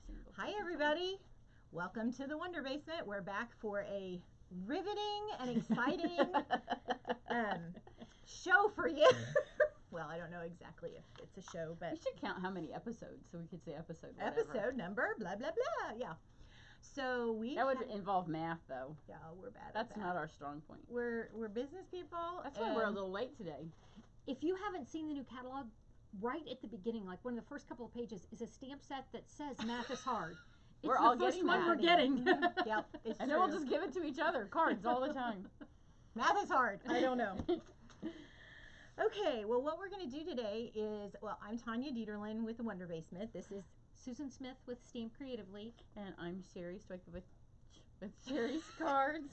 single. Hi everybody, welcome to the Wonder Basement. We're back for a riveting and exciting show for you. Well, I don't know exactly if it's a show, but we should count how many episodes, so we could say episode whatever. Episode number, blah blah blah. Yeah. So that would involve math, though. Yeah, we're bad. That's not our strong point. We're business people. That's why we're a little late today. If you haven't seen the new catalog, right at the beginning, like one of the first couple of pages, is a stamp set that says math is hard. It's we're all the first getting one that. we're getting. Yep, it's and true. then we'll just give it to each other, cards all the time. Math is hard. I don't know. Okay, well, what we're going to do today is, well, I'm Tanya Dieterlin with the Wonder Basement. This is Susan Smith with Stamp Creatively. And I'm Sherry Stoica with Sherry's Cards.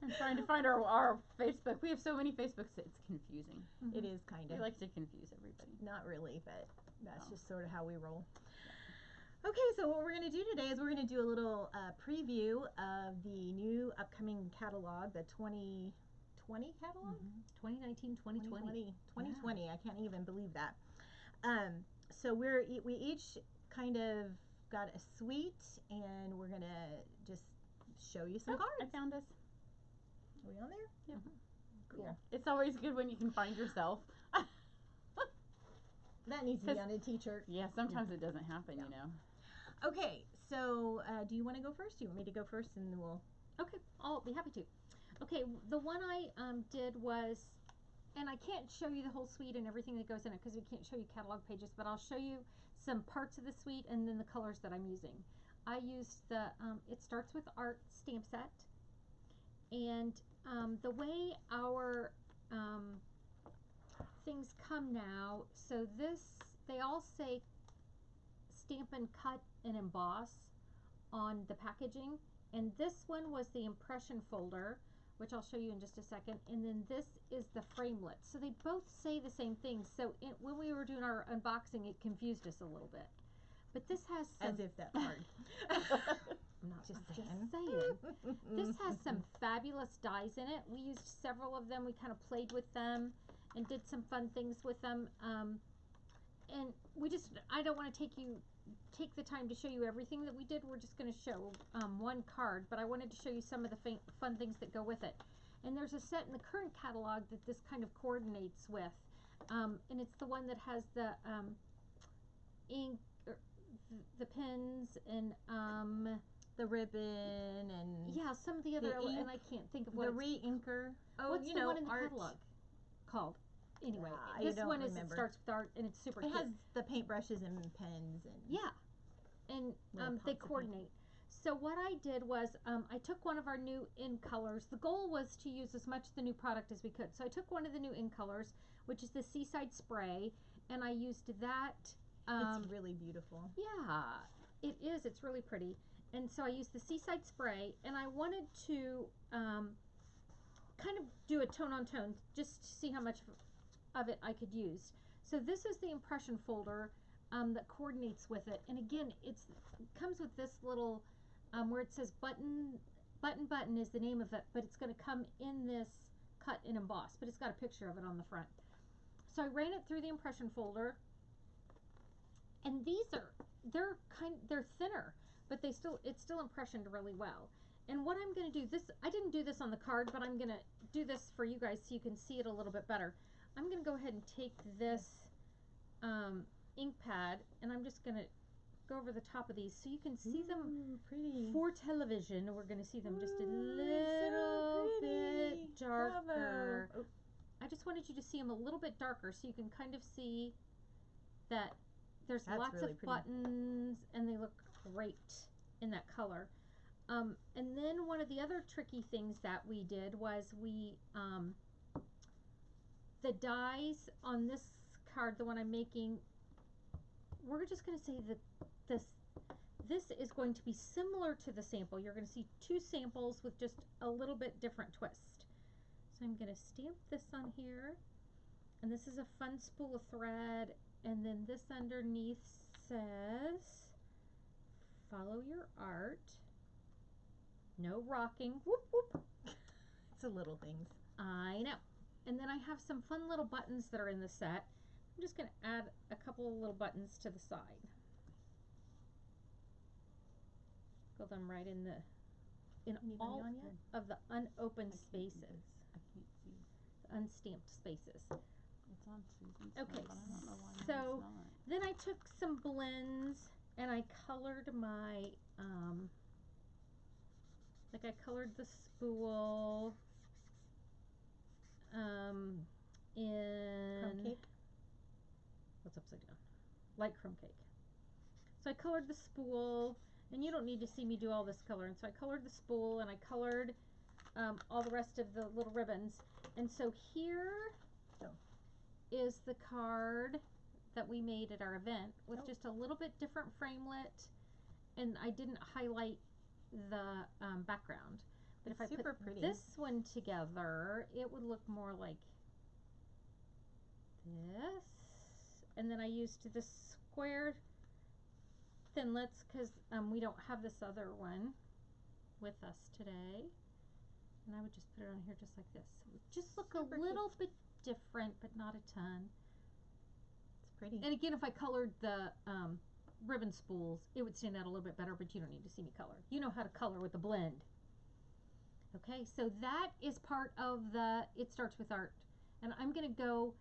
I'm trying to find our Facebook. We have so many Facebooks, it's confusing. Mm-hmm. It is kind of. We like to confuse everybody. Not really, but that's just sort of how we roll. Okay, so what we're going to do today is we're going to do a little preview of the new upcoming catalog, the 2020 catalog? 2019, 2020. 2020, I can't even believe that. So we each kind of got a suite, and we're going to just show you some cards. I found us. Are we on there? Yeah. Cool. Yeah. It's always good when you can find yourself. That needs to be on a t-shirt. Yeah, sometimes it doesn't happen, you know. Okay, so do you want to go first? Do you want me to go first, and then we'll... Okay, I'll be happy to. Okay, the one I did was, and I can't show you the whole suite and everything that goes in it because we can't show you catalog pages, but I'll show you some parts of the suite and then the colors that I'm using. I used the, it starts with art stamp set, and the way our things come now, so this, they all say Stampin' Cut and Emboss on the packaging, and this one was the impression folder, which I'll show you in just a second, and then this is the framelit. So they both say the same thing, so when we were doing our unboxing, it confused us a little bit. But this has some... As if that's hard. I'm not just saying. This has some fabulous dies in it. We used several of them. We kind of played with them and did some fun things with them. And we just, I don't want to take the time to show you everything that we did. We're just going to show one card, but I wanted to show you some of the fun things that go with it. And there's a set in the current catalog that this kind of coordinates with. And it's the one that has the ink, the pens, and the ribbon, and yeah, some of the other, and I can't think of what the re-inker. Oh, what's you the know, one in the art catalog called? Anyway, I this don't one remember. It starts with art, and it's super cute. It has the paintbrushes and pens, and yeah, and they coordinate. So what I did was I took one of our new in colors. The goal was to use as much of the new product as we could. So I took one of the new in colors, which is the Seaside Spray, and I used that. It's really beautiful. Yeah, it is. It's really pretty. And so I used the Seaside Spray, and I wanted to kind of do a tone on tone just to see how much of it I could use. So this is the impression folder that coordinates with it. And again, it comes with this little where it says button is the name of it, but it's going to come in this cut and emboss, but it's got a picture of it on the front. So I ran it through the impression folder, and these are, they're thinner, but it's still impressioned really well. And what I'm going to do, I didn't do this on the card, but I'm going to do this for you guys so you can see it a little bit better. I'm going to go ahead and take this ink pad, and I'm just going to go over the top of these so you can see them pretty. for television. We're going to see them just a little bit darker. Oh. I just wanted you to see them a little bit darker so you can kind of see that there's lots really of buttons, and they look great in that color. And then one of the other tricky things that we did was we, the dies on this card, the one I'm making, we're just going to say that this is going to be similar to the sample. You're going to see two samples with just a little bit different twist. So I'm going to stamp this on here, and this is a fun spool of thread, and then this underneath says, follow your art. No rocking. Whoop, whoop. It's the little things. I know. And then I have some fun little buttons that are in the set. I'm just going to add a couple of little buttons to the side. sprinkle them right in the Anybody all on yet? of the unopened I can't see spaces, this. I can't see. the unstamped spaces. It's on Susan's Okay, phone, but I don't know why so- mine's not. Then I took some blends and I colored my like I colored the spool in Crumb cake. what's upside down? Light crumb cake. So I colored the spool, and you don't need to see me do all this coloring. So I colored the spool and I colored all the rest of the little ribbons. And so here is the card that we made at our event with just a little bit different framelit, and I didn't highlight the background. But It's if I super put pretty. this one together, it would look more like this. And then I used this square thinlits because we don't have this other one with us today. And I would just put it on here just like this. It would just look Super a little bit different, but not a ton. It's pretty. And again, if I colored the ribbon spools, it would stand out a little bit better, but you don't need to see me color. You know how to color with the blend. Okay, so that is part of the It Starts With Art. And I'm going to go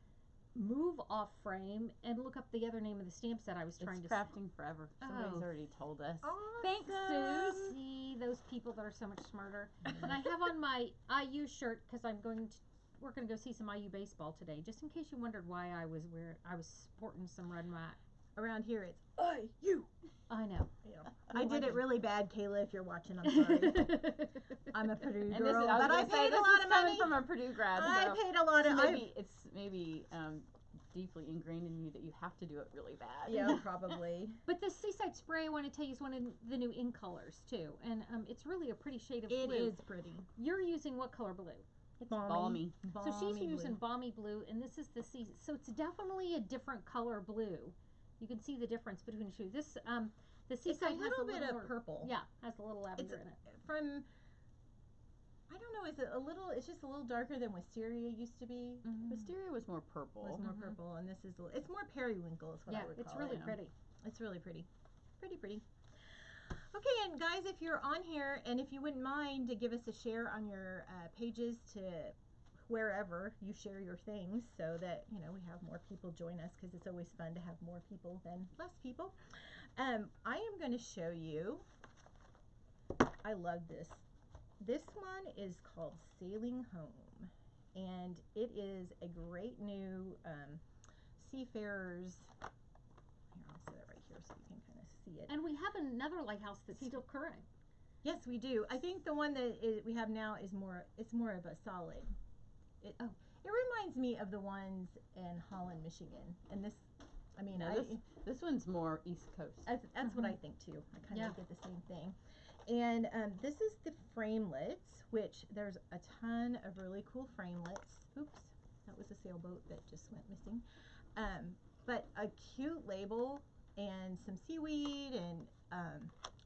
move off frame and look up the other name of the stamp set I was trying It's to Crafting Forever. Somebody's Oh. already told us. Thanks, Sue. See those people that are so much smarter. And I have on my IU shirt because we're going to go see some IU baseball today. Just in case you wondered why I was sporting some red mat. Around here it's IU. I know. Yeah. I did it really bad, Kayla. If you're watching, I'm sorry. I'm a Purdue And girl, this is, but I paid a lot of money. from a Purdue grad. I So paid a lot of. it's maybe deeply ingrained in you that you have to do it really bad. Yeah, probably. But this Seaside Spray, I want to tell you, is one of the new ink colors too, and it's really a pretty shade of It blue. is pretty. You're using what color blue? It's balmy. So she's Balmy using blue. balmy blue, and this is the sea. So it's definitely a different color blue. You can see the difference between the two. This the It's Seaside a little has bit more, of purple. Yeah, has a little lavender in it. From, I don't know, is it a little? It's just a little darker than Wisteria used to be. Wisteria was more purple. It's more purple, and this is it's more periwinkle. Is what Yeah, I would it's call really it. pretty. It's really pretty, pretty. Okay, and guys, if you're on here, and if you wouldn't mind to give us a share on your pages to wherever you share your things, so that we have more people join us, because it's always fun to have more people than less people. I am going to show you. I love this. This one is called Sailing Home, and it is a great new seafarers. Here, I'll set it right here so you can kind of see it. And we have another lighthouse that's still current. Yes, we do. I think the one that we have now is more. It's more of a solid. It reminds me of the ones in Holland, Michigan, and this. I mean, this one's more East Coast. That's what I think too. I kind of get the same thing. And this is the framelits, which there's a ton of really cool framelits. Oops, that was a sailboat that just went missing. But a cute label and some seaweed, and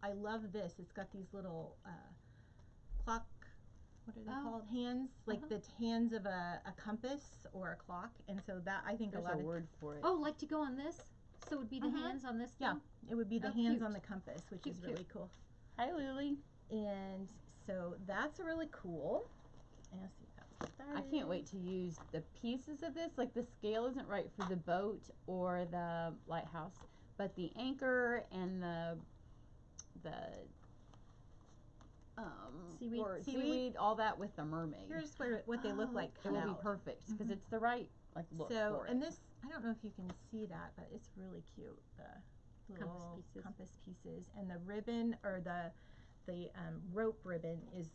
I love this. It's got these little clock. What are they called? Hands, like the hands of a compass or a clock, and so that I think There's a lot a of word for it. Oh, like to go on this? So it would be the hands on this thing? Yeah, it would be the hands on the compass, which is really cool. Hi, Lily. And so that's really cool. And let's see if that was I can't wait to use the pieces of this. Like the scale isn't right for the boat or the lighthouse, but the anchor and the seaweed, all that with the mermaid. Here's what they look like. It will be perfect because it's the right look for it. And this, I don't know if you can see that, but it's really cute. The little compass pieces, and the ribbon or the rope ribbon is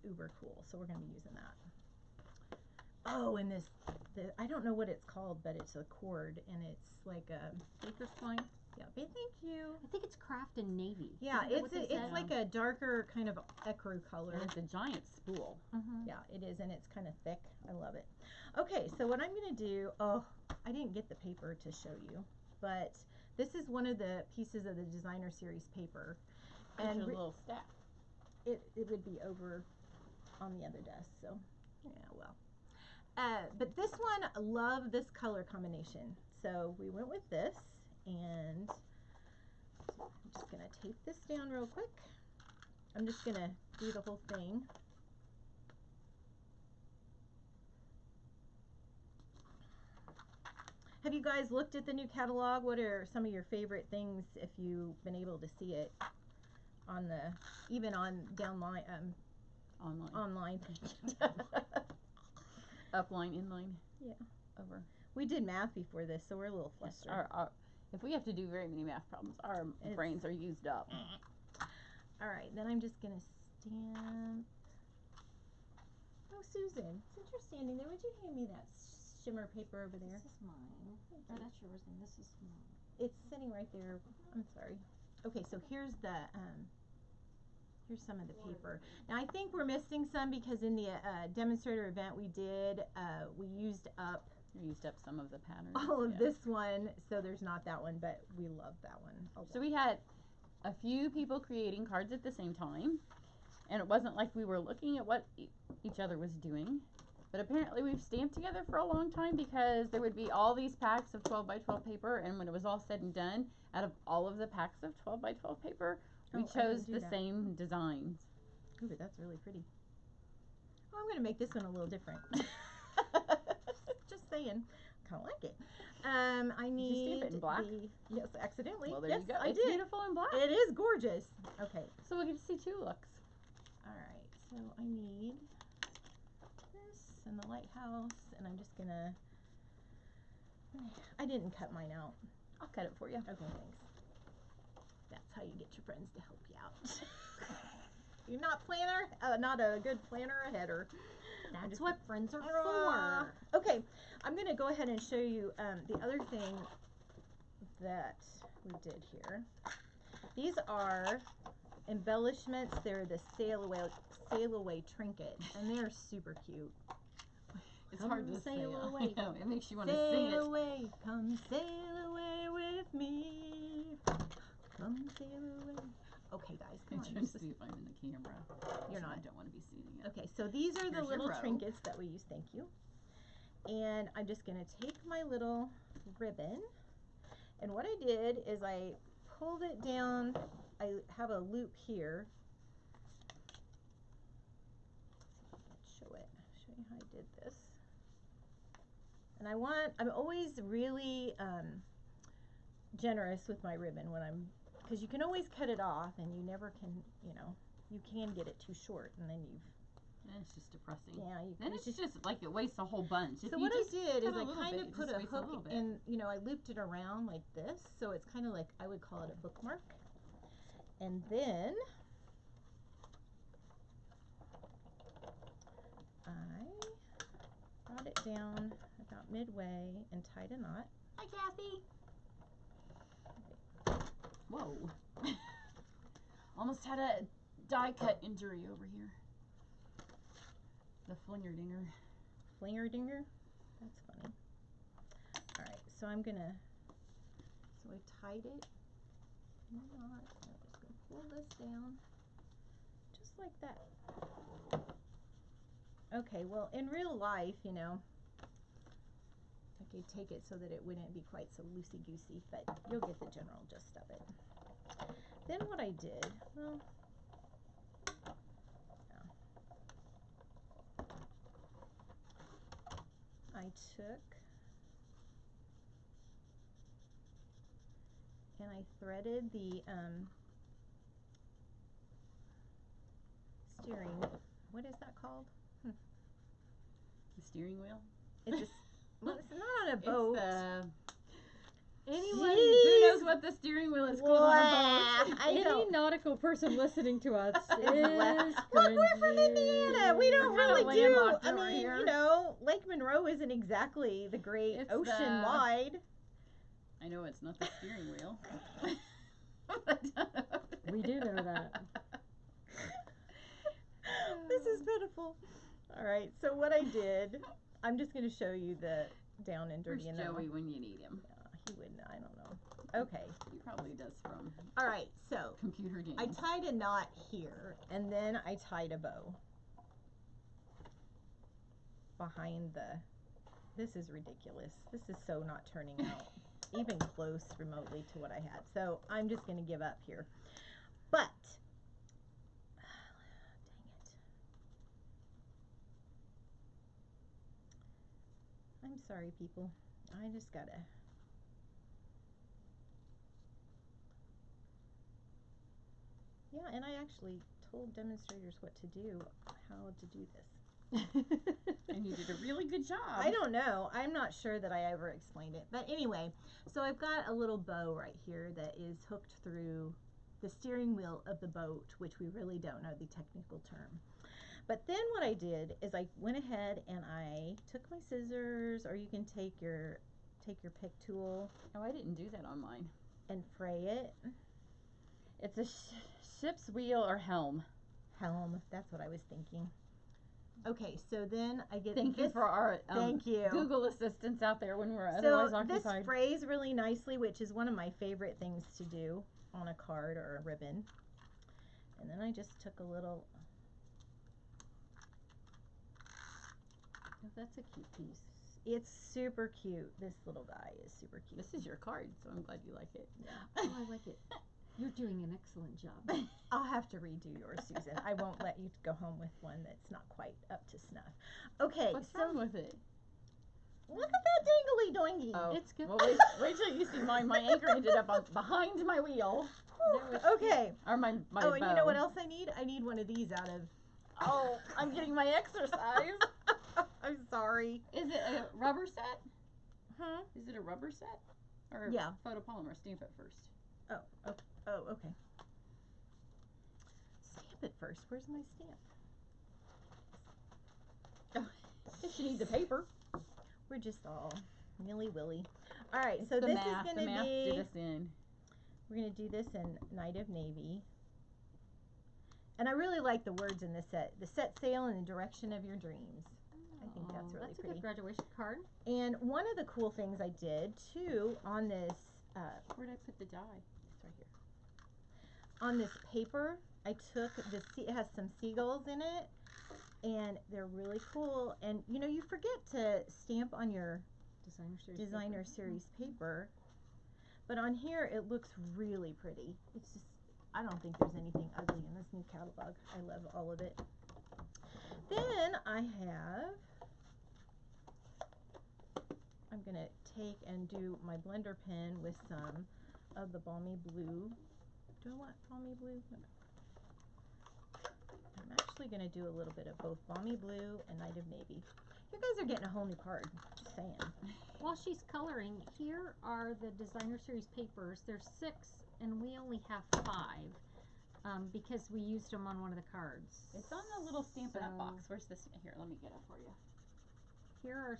uber cool. So we're going to be using that. Oh, and I don't know what it's called, but it's a cord, and it's like a Baker's twine. Yeah, thank you. I think it's craft and navy. Yeah, Isn't that it's like a darker kind of ecru color. And it's a giant spool. Yeah, it is, and it's kind of thick. I love it. Okay, so what I'm going to do, I didn't get the paper to show you, but this is one of the pieces of the designer series paper. And your little stack. It would be over on the other desk, so yeah, well. But this one, I love this color combination. So we went with this, and I'm just going to tape this down real quick. I'm just gonna do the whole thing. Have you guys looked at the new catalog? What are some of your favorite things if you've been able to see it on the, even on downline, online. Upline, inline. Yeah. Over. We did math before this, so we're a little flustered. Our, if we have to do very many math problems, our brains are used up. All right, then I'm just gonna stamp. Oh, Susan, since you're standing there, would you hand me that shimmer paper over there? This is mine. Oh, that's yours, and this is mine. It's sitting right there. I'm sorry. Okay, so here's the here's some of the paper. Now I think we're missing some because in the demonstrator event we did, we used up some of the patterns. all of this one, so there's not that one, but we love that one. So we had a few people creating cards at the same time, and it wasn't like we were looking at what each other was doing. But apparently we've stamped together for a long time because there would be all these packs of 12 by 12 paper, and when it was all said and done, out of all of the packs of 12 by 12 paper, we chose the same designs. Ooh, that's really pretty. Oh, I'm going to make this one a little different. Just saying. Kind of like it. I need... Did you stamp it in black? Yes, accidentally. Well, there yes, you go. I It's did. beautiful in black. It is gorgeous. Okay. So we'll get to see two looks. All right. So I need this and the lighthouse, and I'm just going to... I didn't cut mine out. I'll cut it for you. Okay, thanks. That's how you get your friends to help you out. You're not not a good planner or header. That's what friends are for. Okay, I'm going to go ahead and show you the other thing that we did here. These are embellishments. They're the sail away trinket, and they're super cute. It's hard to sail say. away. I know, it makes you want to sing it. Sail away, come sail away with me. Come sail away. Okay, guys, come I'm on. trying to see if I'm in the camera. You're So not. I don't want to be seeing it. Okay, so these are the Here's your little row. trinkets that we use. Thank you. And I'm just going to take my little ribbon, and what I did is I pulled it down. I have a loop here. Show you how I did this. And I'm always really generous with my ribbon when because you can always cut it off, and you never can, you can get it too short, and then And it's just depressing. yeah. Then it's just like it wastes a whole bunch. So what I did is I kind of put a hook hook in, I looped it around like this, so it's kind of like, I would call it a bookmark. And then I brought it down about midway and tied a knot. Hi, Kathy. Whoa. Almost had a die cut injury over here. The flinger dinger. Flinger dinger? That's funny. Alright, so I tied it in a knot. I'm just going to pull this down just like that. Okay, well, in real life, I could take it so that it wouldn't be quite so loosey-goosey, but you'll get the general gist of it. Then what I did, well, I took and I threaded the steering, what is that called? The steering wheel? It's well, it's not on a boat. Anyone who knows what the steering wheel is called on a boat. Any nautical person listening to us is Look, we're from Indiana. We don't really do. I mean, here. Lake Monroe isn't exactly the great ocean wide. I know it's not the steering wheel. We do know that. This is pitiful. All right, so what I did, I'm just going to show you the down and dirty. Where's Joey when you need him? Yeah, he wouldn't. I don't know. Okay. He probably does from. All right, so computer games. I tied a knot here, and then I tied a bow behind the. This is ridiculous. This is so not turning out even close remotely to what I had. So I'm just going to give up here. But I'm sorry, people. I just gotta. Yeah, and I actually told demonstrators what to do, how to do this. And you did a really good job. I don't know. I'm not sure that I ever explained it. But anyway, so I've got a little bow right here that is hooked through the steering wheel of the boat, which we really don't know the technical term. But then what I did is I went ahead and I took my scissors, or you can take your pick tool. Oh, I didn't do that on mine. And fray it. It's a ship's wheel or helm. Helm. That's what I was thinking. Okay, so then I get Thank this. you for our Thank you. Google assistants out there when we're otherwise occupied. So this frays really nicely, which is one of my favorite things to do on a card or a ribbon. And then I just took a little. Oh, that's a cute piece. It's super cute. This little guy is super cute. This is your card, so I'm glad you like it. Yeah. Oh, I like it. You're doing an excellent job. I'll have to redo yours, Susan. I won't let you go home with one that's not quite up to snuff. Okay, What's wrong with it? Look at that dingly doingy. Oh, It's good. Well, wait till you see mine. My anchor ended up behind my wheel. Okay. Or my Oh, and bow. you know what else I need? I need one of these out of. Oh, I'm getting my exercise. I'm sorry. Is it a rubber set? Huh? Is it a rubber set? Or Yeah. photopolymer? Stamp it first. Oh, okay. Stamp it first. Where's my stamp? If you need the paper. We're just all nilly-willy. All right, It's so the this math. is The going to math be. did us in. We're going to do this in Night of Navy. And I really like the words in this set. The set sail in the direction of your dreams. I think that's really That's a pretty. good graduation card. And one of the cool things I did, too, on this, Where did I put the die? It's right here. on this paper, I took it has some seagulls in it, and they're really cool. And, you know, you forget to stamp on your designer series paper. But on here, it looks really pretty. It's just, I don't think there's anything ugly in this new catalog. I love all of it. Then I'm going to take and do my blender pen with some of the Balmy Blue. Do I want Balmy Blue? No. I'm actually going to do a little bit of both Balmy Blue and Night of Navy. You guys are getting a whole new card. Just saying. While she's coloring, here are the designer series papers. There's 6, and we only have 5 because we used them on one of the cards. It's on the little Stampin' Up So- box. Where's this? Here, let me get it for you. Here are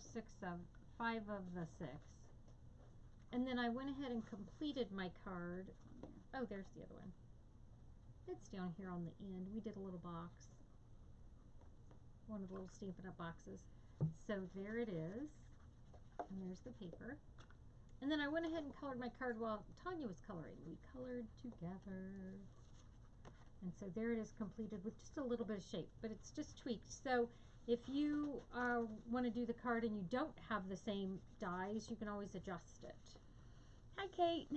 5 of the 6. And then I went ahead and completed my card. Oh, there's the other one. It's down here on the end. We did a little box. One of the little Stampin' Up boxes. So there it is. And there's the paper. And then I went ahead and colored my card while Tanya was coloring. We colored together. And so there it is, completed with just a little bit of shape, but it's just tweaked. So if you want to do the card and you don't have the same dies, you can always adjust it. Hi, Kate.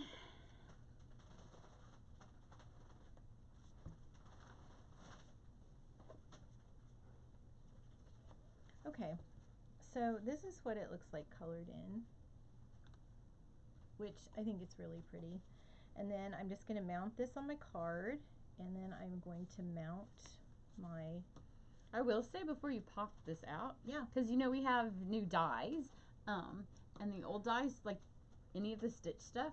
Okay, so this is what it looks like colored in, which I think it's really pretty. And then I'm just going to mount this on my card, and then I'm going to mount my. I will say before you pop this out, Yeah. because you know we have new dies, and the old dies, like any of the stitch stuff,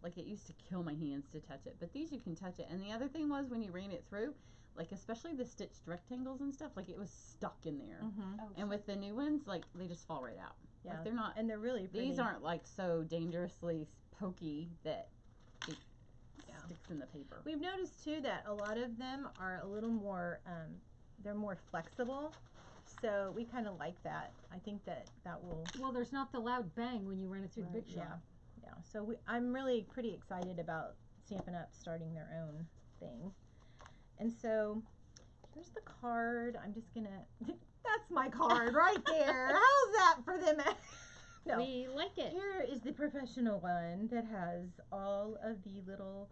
like it used to kill my hands to touch it, but these you can touch it. And the other thing was when you ran it through, like especially the stitched rectangles and stuff, like it was stuck in there. Mm-hmm. Oh, And with the new ones, like they just fall right out. Yeah, Like, they're not. and they're really pretty. These aren't like so dangerously pokey that it sticks in the paper. We've noticed too that a lot of them are a little more, they're more flexible. So we kind of like that. I think that will. Well, there's not the loud bang when you run it through the big shop. Yeah. So I'm really pretty excited about Stampin' Up starting their own thing. And so here's the card. I'm just gonna. That's my card right there. How's that for them? No. We like it. Here is the professional one that has all of the little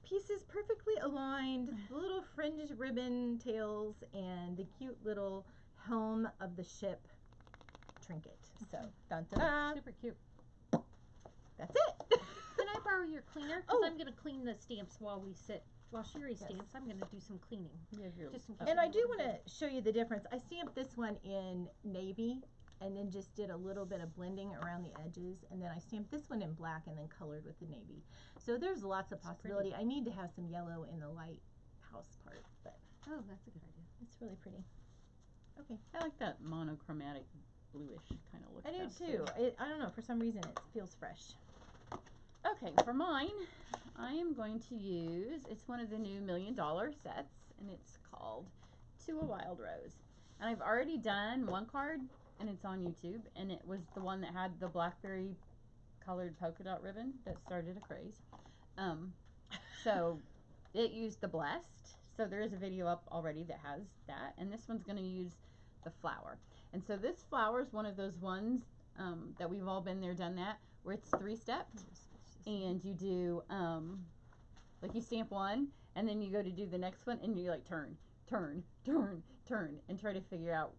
pieces perfectly aligned, the little fringe ribbon tails, and the cute little helm of the ship trinket. So, dun dun dun. Super cute. That's it. Can I borrow your cleaner? Because Oh. I'm going to clean the stamps while we sit. While Sherry Yes. stamps, I'm going to do some cleaning. Just in case. And I do want to show you the difference. I stamped this one in navy and then just did a little bit of blending around the edges. And then I stamped this one in black and then colored with the navy. So there's lots of possibility. I need to have some yellow in the light house part, but Oh, that's a good idea. it's really pretty. Okay. I like that monochromatic bluish kind of look. I do That's too. good. I don't know, for some reason it feels fresh. Okay, for mine, I am going to use, it's one of the new $1 Million sets, and it's called To a Wild Rose. And I've already done one card, and it's on YouTube, and it was the one that had the blackberry colored polka dot ribbon that started a craze. So it used the Blessed, so there is a video up already that has that, and this one's going to use the flower. And so this flower is one of those ones that we've all been there, done that, where it's 3 steps. And you do, like you stamp one, and then you go to do the next one, and you like turn, and try to figure out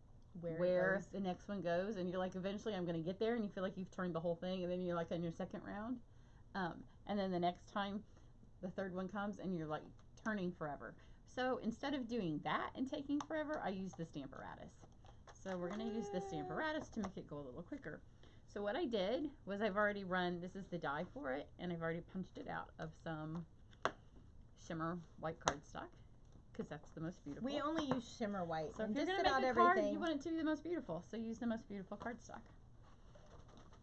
where the next one goes. And you're like, eventually I'm going to get there, and you feel like you've turned the whole thing, and then you're like on your second round. And then the next time, the third one comes, and you're like turning forever. So instead of doing that and taking forever, I use the Stamparatus. So we're going to use the Stamparatus to make it go a little quicker. So what I did was I've already run, this is the die for it, and I've already punched it out of some shimmer white cardstock, because that's the most beautiful. We only use shimmer white. So if and you're just going to about make a everything. card, you want it to be the most beautiful, so use the most beautiful cardstock.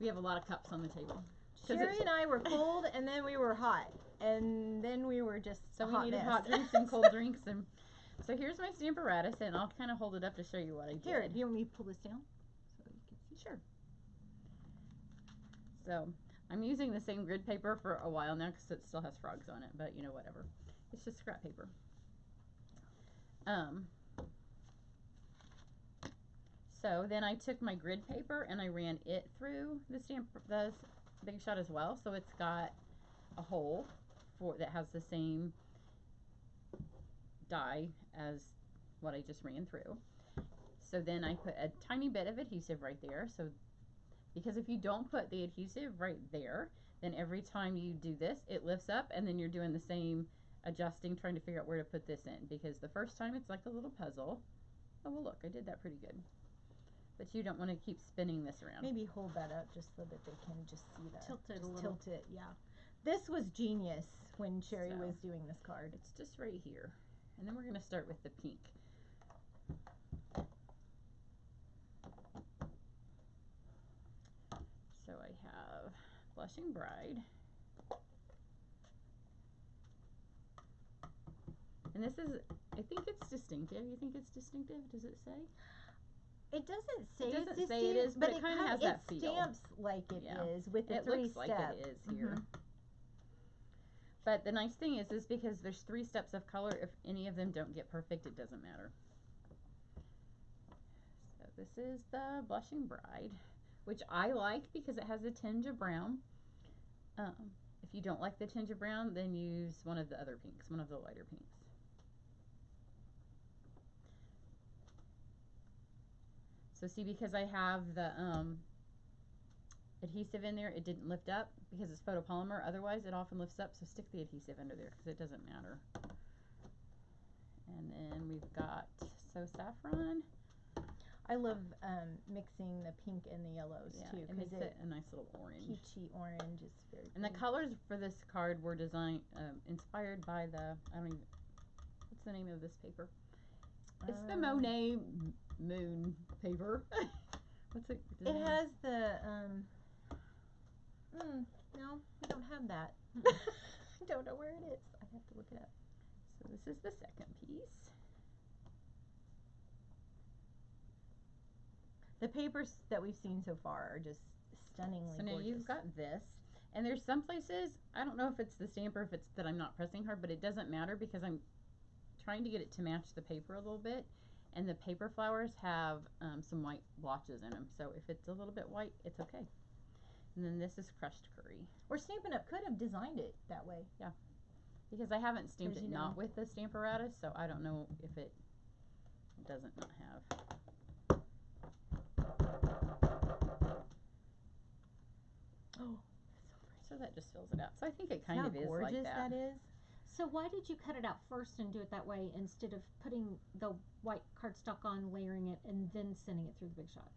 We have a lot of cups on the table. Sherry and I were cold, and then we were hot, and then we were just So a we hot needed mess. hot drinks and cold drinks. And so here's my Stamparatus, and I'll kind of hold it up to show you what I did. Here, do you want me to pull this down? So you can see. Sure. So I'm using the same grid paper for a while now because it still has frogs on it, but you know, whatever. It's just scrap paper. So then I took my grid paper and I ran it through the Big Shot as well. So it's got a hole that has the same die as what I just ran through. So then I put a tiny bit of adhesive right there. So because if you don't put the adhesive right there, then every time you do this, it lifts up, and then you're doing the same adjusting, trying to figure out where to put this in. Because the first time it's like a little puzzle. Oh, well, look, I did that pretty good. But you don't want to keep spinning this around. Maybe hold that up just so that they can just see that. Tilt it just a little. Tilt it, yeah. This was genius when Sherry So, was doing this card. It's just right here. And then we're going to start with the pink. So I have Blushing Bride. And this is, I think it's distinctive. You think it's distinctive? Does it say? It doesn't say It doesn't it's say it is, but it kinda has that It feel. stamps like it Yeah. is with the It 3 looks step. like it is here. But the nice thing is because there's 3 steps of color, if any of them don't get perfect, it doesn't matter. So this is the Blushing Bride, which I like because it has a tinge of brown. If you don't like the tinge of brown, then use one of the other pinks, one of the lighter pinks. So see, because I have the adhesive in there, it didn't lift up because it's photopolymer. Otherwise, it often lifts up, so stick the adhesive under there because it doesn't matter. And then we've got So Saffron. I love mixing the pink and the yellows too, and because makes it a nice little orange. peachy orange is very And the pretty. colors for this card were designed, inspired by the, I don't even, what's the name of this paper? It's the Monet Moon paper. What's it? It has the no, we don't have that. Hmm. I don't know where it is. I have to look it up. So this is the second piece. The papers that we've seen so far are just stunningly So now gorgeous. you've got this, and there's some places, I don't know if it's the stamp or if it's that I'm not pressing hard, but it doesn't matter because I'm trying to get it to match the paper a little bit, and the paper flowers have some white blotches in them, so if it's a little bit white, it's okay. And then this is crushed curry. Or Stampin' Up! Could have designed it that way. Because I haven't stamped it you not know. with the Stamparatus, so I don't know if it doesn't not have. Oh, So that just fills it out. So I think it kind how of is like gorgeous that. that is. So why did you cut it out first and do it that way instead of putting the white cardstock on, layering it, and then sending it through the Big Shot?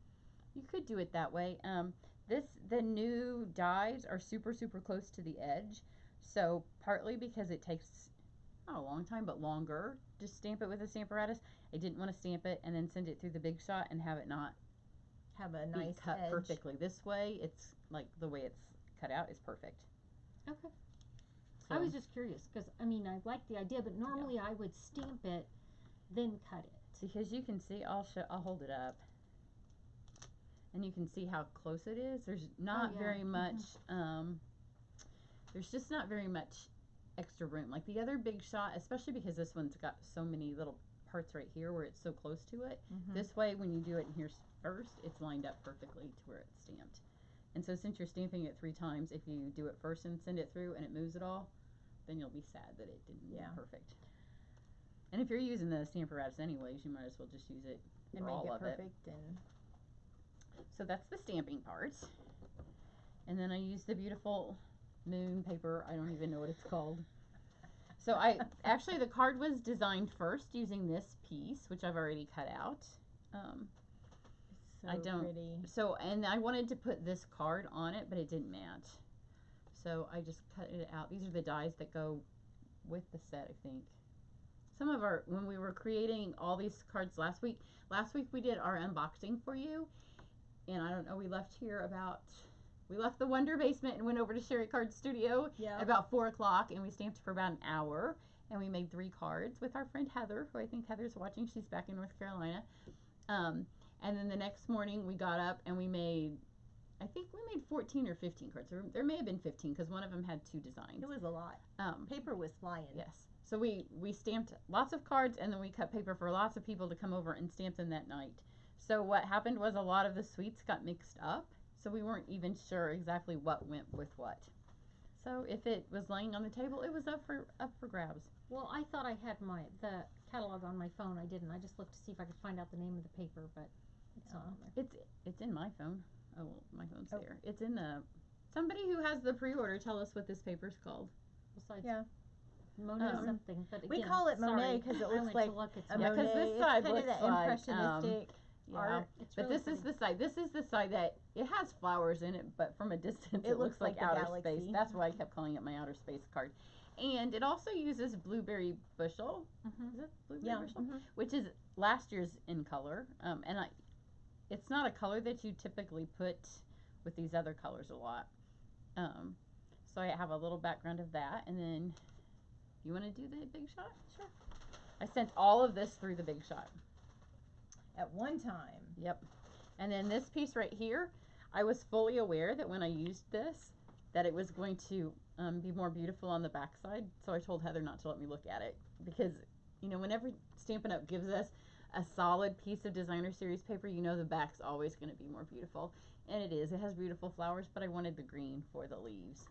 You could do it that way. The new dies are super close to the edge. So partly because it takes not a long time, but longer to stamp it with a stamparatus, I didn't want to stamp it and then send it through the Big Shot and have it not Have a be nice cut edge. perfectly. This way, it's like the way it's cut out is perfect. Okay. So, I was just curious because I mean I like the idea, but normally I would stamp it, then cut it. because you can see, I'll hold it up, and you can see how close it is. There's not yeah. very much. There's just not very much extra room. Like the other Big Shot, especially because this one's got so many little parts right here where it's so close to it. This way, when you do it in here first, it's lined up perfectly to where it's stamped. And so since you're stamping it 3 times, if you do it first and send it through and it moves at all, then you'll be sad that it didn't move perfect. And if you're using the stamparatus anyways, you might as well just use it And for all make it of perfect. it. And So that's the stamping part. And then I use the beautiful moon paper. I don't even know what it's called. So actually the card was designed first using this piece, which I've already cut out. so I don't. pretty. So, and I wanted to put this card on it, but it didn't match. So I just cut it out. These are the dies that go with the set, I think. When we were creating all these cards last week we did our unboxing for you. And I don't know, we left the Wonder Basement and went over to Sherry Card Studio at about 4 o'clock, and we stamped for about an hour. And we made 3 cards with our friend Heather, who I think Heather's watching. She's back in North Carolina. And then the next morning we got up and I think we made 14 or 15 cards. There may have been 15 because one of them had 2 designs. It was a lot. Paper was flying. Yes. So we stamped lots of cards, and then we cut paper for lots of people to come over and stamp them that night. So what happened was a lot of the sweets got mixed up, so we weren't even sure exactly what went with what. So if it was laying on the table, it was up for grabs. Well, I thought I had the catalog on my phone. I didn't. I just looked to see if I could find out the name of the paper, but it's not on there. It's in my phone. Oh, well, my phone's there. It's in the. Somebody who has the pre-order, tell us what this paper's called. Besides Monet something, but again, we call it Monet because it looks like a Monet. Because this it's side kind of looks the like impressionistic art. But really this is the side. This is the side that it has flowers in it, but from a distance it looks like the outer galaxy. space. That's why I kept calling it my outer space card. And it also uses blueberry bushel. Is it blueberry bushel? Which is last year's in color. It's not a color that you typically put with these other colors a lot. So I have a little background of that, and then you want to do the Big Shot? Sure. I sent all of this through the Big Shot. At one time. Yep. And then this piece right here, I was fully aware that when I used this, that it was going to be more beautiful on the back side. So I told Heather not to let me look at it. Because, whenever Stampin' Up! Gives us a solid piece of designer series paper, the back's always going to be more beautiful. And it is. It has beautiful flowers, but I wanted the green for the leaves.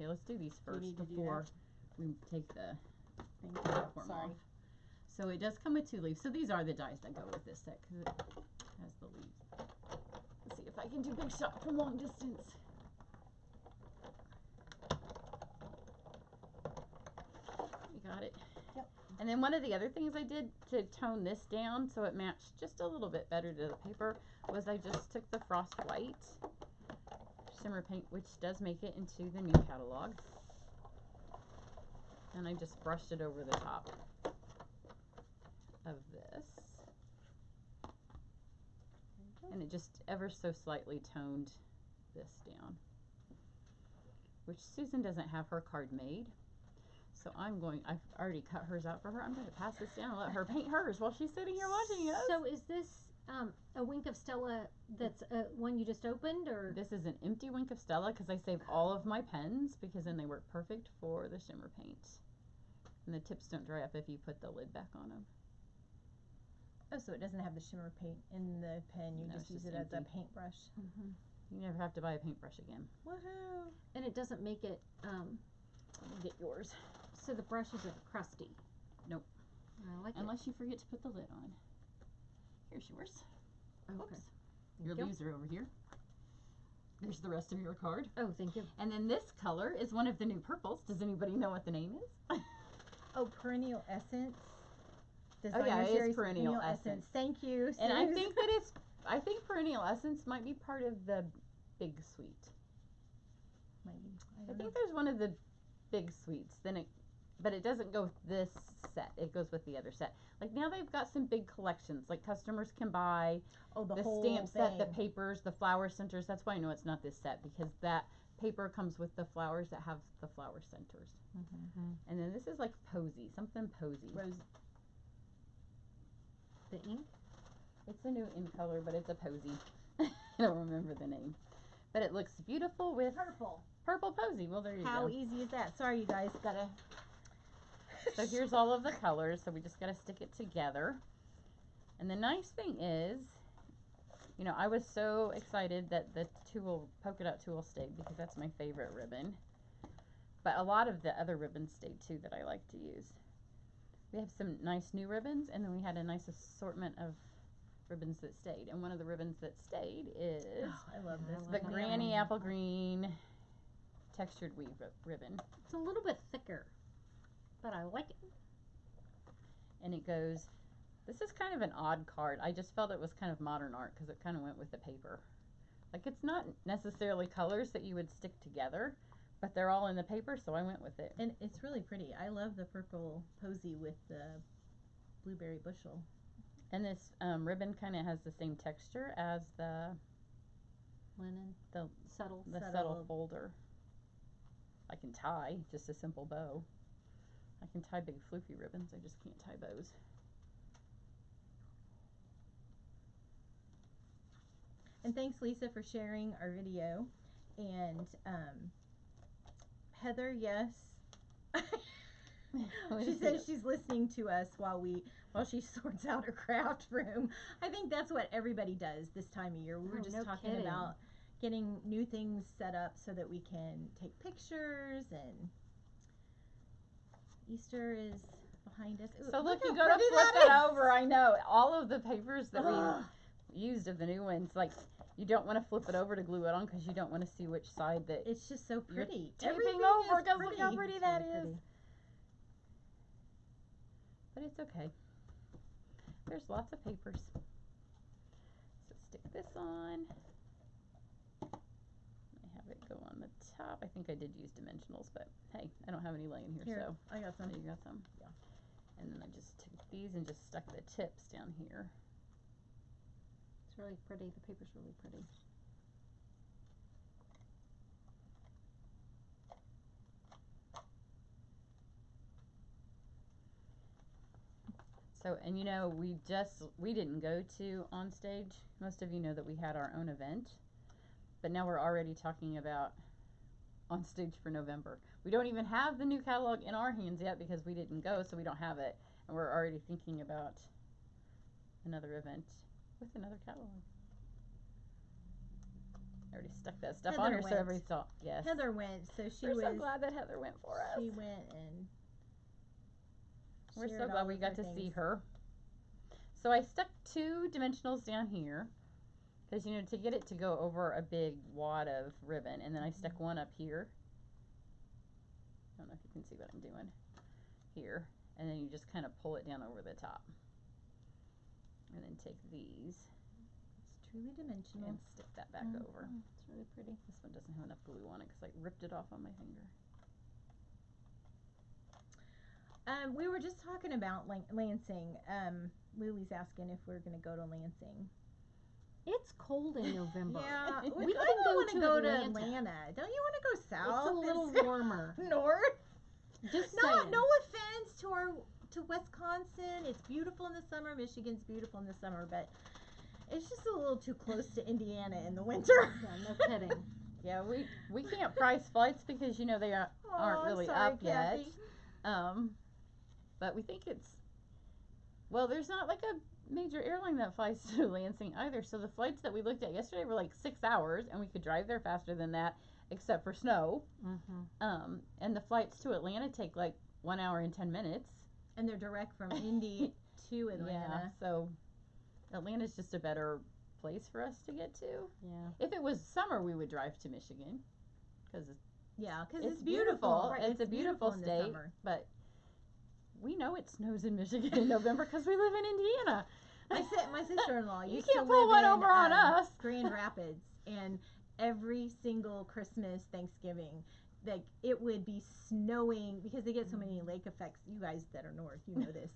Okay, let's do these first before we take the platform off. So it does come with 2 leaves. So these are the dies that go with this set because it has the leaves. Let's see if I can do Big Shot from long distance. You got it. Yep. And then one of the other things I did to tone this down so it matched just a little bit better to the paper was I just took the Frost White shimmer paint, which does make it into the new catalog, and I just brushed it over the top of this, and it just ever so slightly toned this down, which Susan doesn't have her card made, so I've already cut hers out for her. I'm going to pass this down and let her paint hers while she's sitting here watching us. So is this a Wink of Stella that's one you just opened, or? This is an empty Wink of Stella because I saved all of my pens because then they work perfect for the shimmer paint. And the tips don't dry up if you put the lid back on them. Oh, so it doesn't have the shimmer paint in the pen. You just use it as a paintbrush. You never have to buy a paintbrush again. Woohoo! And it doesn't make it, Get yours. so the brush isn't crusty. Nope. I like it. Unless you forget to put the lid on. Here's yours. Okay. Oops. Thank Your you. leaves are over here. There's the rest of your card. Oh, thank you. And then this color is one of the new purples. Does anybody know what the name is? Oh, Perennial Essence. Oh yeah, Designer it series is Perennial Essence. Thank you, And I Suze. think that I think Perennial Essence might be part of the Big Sweet. Maybe. I think there's one of the Big Sweets. But it doesn't go with this set. It goes with the other set. Like now they've got some big collections. Like customers can buy the whole stamp set, the papers, the flower centers. That's why I know it's not this set, because that paper comes with the flowers that have the flower centers. Mm-hmm. And then this is like posy, something posy. Rose. The ink? It's a new ink color, but it's a posy. I don't remember the name. But it looks beautiful with purple posy. Well, there you go. How easy is that? Sorry, you guys. Gotta. So here's all of the colors. So we just got to stick it together. And the nice thing is, you know, I was so excited that the polka dot tulle stayed, because that's my favorite ribbon. But a lot of the other ribbons stayed too that I like to use. We have some nice new ribbons, and then we had a nice assortment of ribbons that stayed. And one of the ribbons that stayed is I love this. the one. Granny Apple Green textured weave ribbon. It's a little bit thicker, but I like it. And it goes, this is kind of an odd card. I just felt it was kind of modern art because it kind of went with the paper. Like, it's not necessarily colors that you would stick together, but they're all in the paper, so I went with it. And it's really pretty. I love the purple posy with the blueberry bushel. And this ribbon kind of has the same texture as the Linen. The subtle folder. I can tie just a simple bow. I can tie big floofy ribbons. I just can't tie bows. And thanks, Lisa, for sharing our video. And Heather, yes. She says she's listening to us while she sorts out her craft room. I think that's what everybody does this time of year. We were just talking about getting new things set up so that we can take pictures, and Easter is behind us. Ooh, so look, you how gotta pretty flip that it is. over. I know all of the papers that we used of the new ones, like, you don't want to flip it over to glue it on because you don't want to see which side that It's just so pretty. taping Everything over, is because look how pretty. pretty that really is. pretty. But it's okay. There's lots of papers. So stick this on. I have it go on the top. I think I did use dimensionals, but hey, I don't have any laying here, so I got some. you got some. Yeah. And then I just took these and just stuck the tips down here. It's really pretty. The paper's really pretty. So, and you know, we didn't go to On Stage. Most of you know that we had our own event, but now we're already talking about On Stage for November. We don't even have the new catalog in our hands yet because we didn't go, so we don't have it. And we're already thinking about another event with another catalog. I already stuck that stuff on her so everybody saw. Yes. Heather went, so We're so glad that Heather went for us. She went and we're so glad we got to see her. So I stuck 2 dimensionals down here because, you know, to get it to go over a big wad of ribbon, and then I stuck one up here. I don't know if you can see what I'm doing here, and then you just kind of pull it down over the top, and then take these. It's truly dimensional. And stick that back over. It's really pretty. This one doesn't have enough glue on it because I ripped it off on my finger. We were just talking about Lansing. Lily's asking if we're going to go to Lansing. It's cold in November. Yeah, we I can don't want to go to Atlanta. Atlanta. Don't you want to go south? It's a little warmer. North. Just No saying. offense to Wisconsin. It's beautiful in the summer. Michigan's beautiful in the summer, but it's just a little too close to Indiana in the winter. Yeah, no kidding. Yeah, we can't price flights because, you know, they aren't really sorry, up yet. Kathy. But we think well, there's not like a major airline that flies to Lansing either. So the flights that we looked at yesterday were like 6 hours, and we could drive there faster than that, except for snow. Mm-hmm. And the flights to Atlanta take like 1 hour and 10 minutes. And they're direct from Indy to Atlanta. Yeah, so Atlanta's just a better place for us to get to. Yeah. If it was summer, we would drive to Michigan because Yeah, because it's it's beautiful. beautiful. Right, It's a beautiful in the state. summer. But we know it snows in Michigan in November because we live in Indiana. My sister-in-law You used can't to pull live one in over on us. Grand Rapids, and every single Christmas, Thanksgiving, like it would be snowing because they get so many lake effects. You guys that are north, you know this.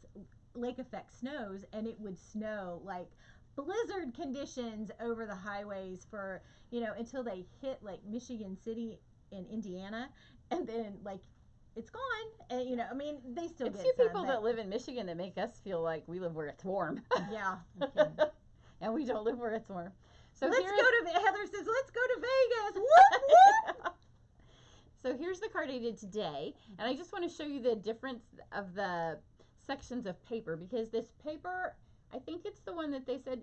Lake effect snows, and it would snow like blizzard conditions over the highways for until they hit like Michigan City in Indiana, and then like it's gone. And I mean, they still It's get you some, people that live in Michigan that make us feel like we live where it's warm. Yeah. And we don't live where it's warm. So Heather says, let's go to Vegas. Whoop. So here's the card I did today, and I just want to show you the difference of the sections of paper, because this paper, I think it's the one that they said,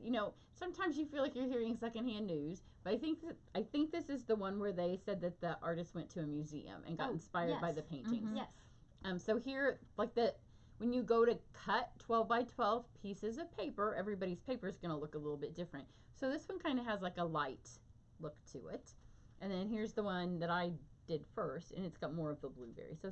sometimes you feel like you're hearing secondhand news, but I think this is the one where they said that the artist went to a museum and got inspired by the paintings. Yes. So here, like when you go to cut 12 by 12 pieces of paper, everybody's paper is going to look a little bit different. So this one kind of has like a light look to it. And then here's the one that I did first, and it's got more of the blueberry. So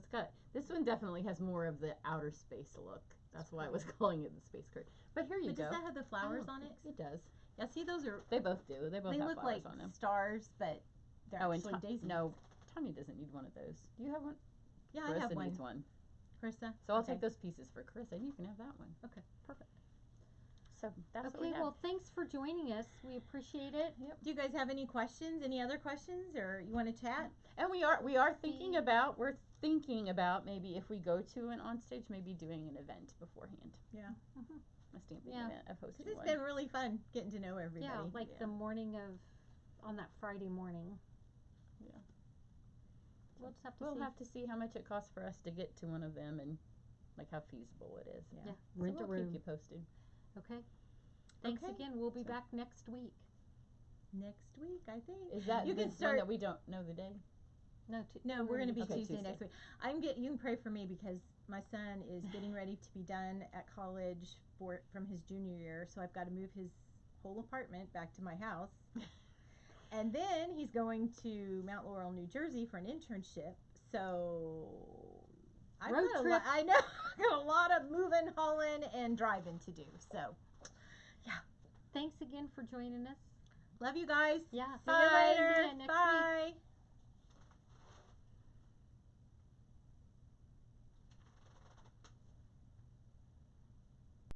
this one definitely has more of the outer space look. That's why I was calling it the space card. But here you go. Does that have the flowers on it? It does. Yeah, see, those are. They both do. They both have look flowers like on them. stars, but they're actually daisies. No, Tanya doesn't need one of those. Do you have one? Yeah, Carissa I have one. needs one. Carissa? So I'll take those pieces for Carissa, and you can have that one. Okay, perfect. So that's what we Okay, have. well, thanks for joining us. We appreciate it. Yep. Do you guys have any questions? Any other questions, or you want to chat? And we are thinking about maybe if we go to an onstage, maybe doing an event beforehand. Yeah. A stamping Yeah. event of hosting Because it's one. been really fun getting to know everybody. Yeah, like the morning on that Friday morning. Yeah. We'll just have to We'll see. have to see how much it costs for us to get to one of them and like how feasible it is. Yeah. So Rent a we'll room. keep you posted. Okay. Thanks Okay. again. We'll be back next week. Next week, I think. Is that You the can one start- that we don't know the day? No, we're going to be Okay, Tuesday next week. You can pray for me because my son is getting ready to be done at college from his junior year, so I've got to move his whole apartment back to my house. And then he's going to Mount Laurel, New Jersey for an internship. So I know I've got a lot of moving, hauling, and driving to do. So Thanks again for joining us. love you guys. Yeah. See you Bye. later. See ya next week. Bye.